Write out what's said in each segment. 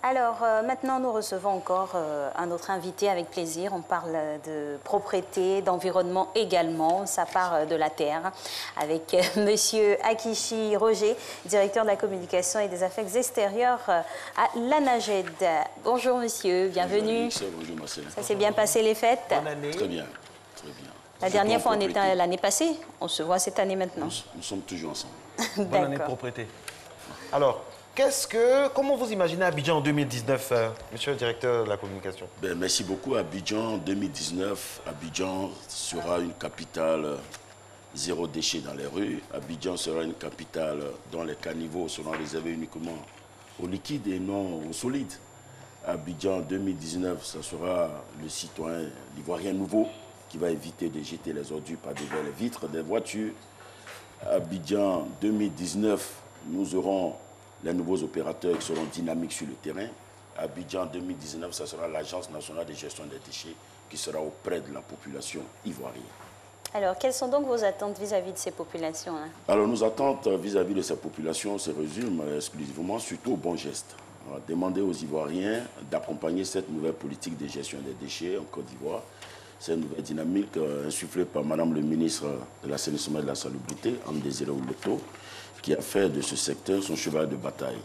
Alors, maintenant, nous recevons encore un autre invité avec plaisir. On parle de propreté, d'environnement également. Ça part de la terre avec Monsieur Akichi Roger, directeur de la communication et des affaires extérieures à l'ANAGED. Bonjour, monsieur. Bienvenue. Bonjour, bonjour, Marcel. Ça s'est bien passé, les fêtes? Bonne année. Très bien, très bien. La dernière fois, on était l'année passée. On se voit cette année maintenant. Nous sommes toujours ensemble. Bonne année de propreté. Alors, comment vous imaginez Abidjan en 2019, monsieur le directeur de la communication? Merci beaucoup. Abidjan 2019, Abidjan sera une capitale zéro déchet dans les rues. Abidjan sera une capitale dont les caniveaux seront réservés uniquement aux liquides et non aux solides. Abidjan 2019, ce sera le citoyen ivoirien nouveau qui va éviter de jeter les ordures par devant les vitres des voitures. Abidjan 2019, nous aurons les nouveaux opérateurs qui seront dynamiques sur le terrain. Abidjan 2019, ce sera l'Agence nationale de gestion des déchets qui sera auprès de la population ivoirienne. Alors, quelles sont donc vos attentes vis-à-vis de ces populations, hein? Alors, nos attentes vis-à-vis de ces populations se résument exclusivement surtout aux bons gestes. On va demander aux Ivoiriens d'accompagner cette nouvelle politique de gestion des déchets en Côte d'Ivoire. C'est une nouvelle dynamique insufflée par Madame le ministre de l'Assainissement et de la Salubrité, Anne-Désiré Ouletto, qui a fait de ce secteur son cheval de bataille.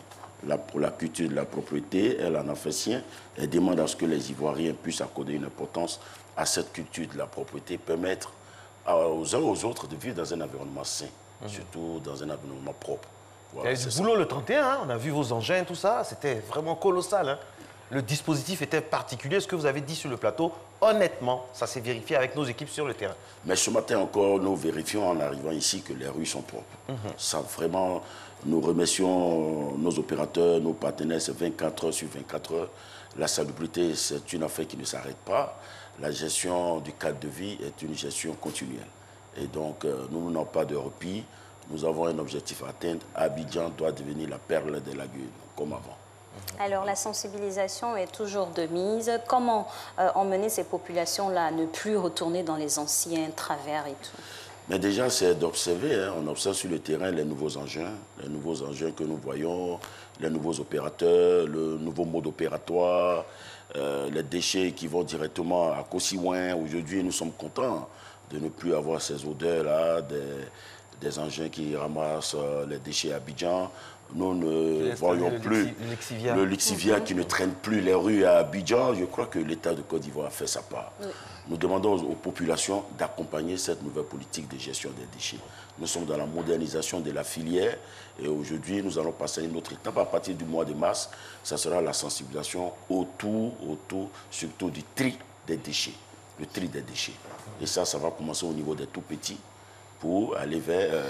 Pour la culture de la propriété, elle en a fait sien. Elle demande à ce que les Ivoiriens puissent accorder une importance à cette culture de la propriété, permettre aux uns aux autres de vivre dans un environnement sain, surtout dans un environnement propre. Voilà, il y a du boulot le 31, hein, on a vu vos engins, tout ça, c'était vraiment colossal. Hein. Le dispositif était particulier, ce que vous avez dit sur le plateau, honnêtement, ça s'est vérifié avec nos équipes sur le terrain. Mais ce matin encore, nous vérifions en arrivant ici que les rues sont propres. Ça, vraiment, nous remercions nos opérateurs, nos partenaires, c'est 24 heures sur 24 heures. La salubrité, c'est une affaire qui ne s'arrête pas. La gestion du cadre de vie est une gestion continuelle. Et donc, nous n'avons pas de repli. Nous avons un objectif à atteindre. Abidjan doit devenir la perle des lagunes, comme avant. Alors, la sensibilisation est toujours de mise. Comment emmener ces populations-là à ne plus retourner dans les anciens travers et tout? Mais déjà, c'est d'observer. Hein. On observe sur le terrain les nouveaux engins que nous voyons, les nouveaux opérateurs, le nouveau mode opératoire, les déchets qui vont directement à Kosiouin. Aujourd'hui, nous sommes contents de ne plus avoir ces odeurs-là, des engins qui ramassent les déchets à Abidjan. Nous ne voyons plus le Lixivia qui ne traîne plus les rues à Abidjan. Je crois que l'État de Côte d'Ivoire a fait sa part. Oui. Nous demandons aux populations d'accompagner cette nouvelle politique de gestion des déchets. Nous sommes dans la modernisation de la filière et aujourd'hui, nous allons passer à une autre étape. À partir du mois de mars, ça sera la sensibilisation autour surtout du tri des déchets. Le tri des déchets. Et ça va commencer au niveau des tout-petits pour aller vers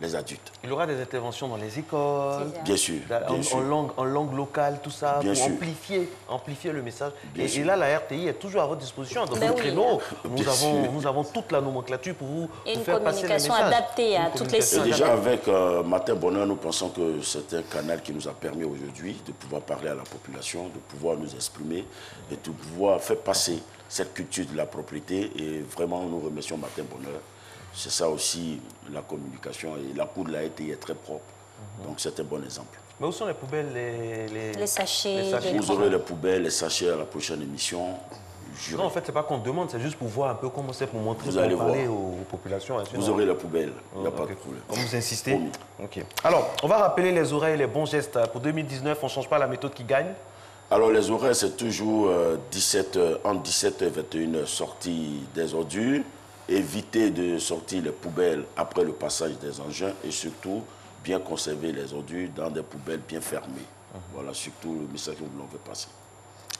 les adultes. Il y aura des interventions dans les écoles, bien sûr, en langue locale, tout ça, bien pour sûr. amplifier le message. Et là, la RTI est toujours à votre disposition. Dans le créneau, nous avons toute la nomenclature pour vous faire passer le message. Et une communication adaptée à toutes les cibles. Et déjà, avec Matin Bonheur, nous pensons que c'est un canal qui nous a permis aujourd'hui de pouvoir parler à la population, de pouvoir nous exprimer et de pouvoir faire passer cette culture de la propriété. Et vraiment, nous remercions Matin Bonheur. C'est ça aussi, la communication. Et la cour de la RTI est très propre. Donc, c'est un bon exemple. Mais où sont les poubelles, les sachets? Vous aurez les poubelles, les sachets à la prochaine émission. Non, en fait, c'est pas qu'on demande, c'est juste pour voir un peu comment c'est, pour montrer, vous allez parler aux populations. Vous aurez la poubelle, il n'y a pas de problème. Comme vous insistez. Okay. Alors, on va rappeler les horaires et les bons gestes. Pour 2019, on ne change pas la méthode qui gagne. Alors, les horaires, c'est toujours entre 17h et 21h, sortie des ordures. Éviter de sortir les poubelles après le passage des engins et surtout bien conserver les ordures dans des poubelles bien fermées. Voilà surtout le message que nous voulons faire passer.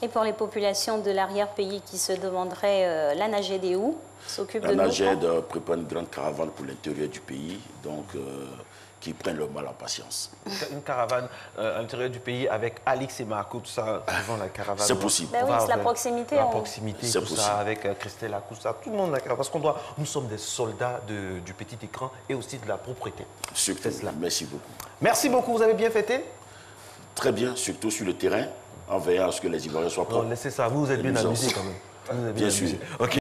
Et pour les populations de l'arrière-pays qui se demanderaient, l'ANAGED est où? S'occupe de nous? L'ANAGED prépare une grande caravane pour l'intérieur du pays, donc qui prennent leur mal en patience. Une caravane à l'intérieur du pays avec Alix et Marco, tout ça, devant la caravane. C'est possible. Ben oui, c'est la proximité. La proximité, tout possible. ça, avec Christella, tout ça, tout le monde la caravane. Parce qu'on nous sommes des soldats du petit écran et aussi de la propriété. Surtout, merci beaucoup. Merci beaucoup, vous avez bien fêté? Très bien, surtout sur le terrain, en veillant à ce que les Ivoiriens soient propres. Non, laissez ça, vous êtes bien amusés quand même. Bien sûr. Okay.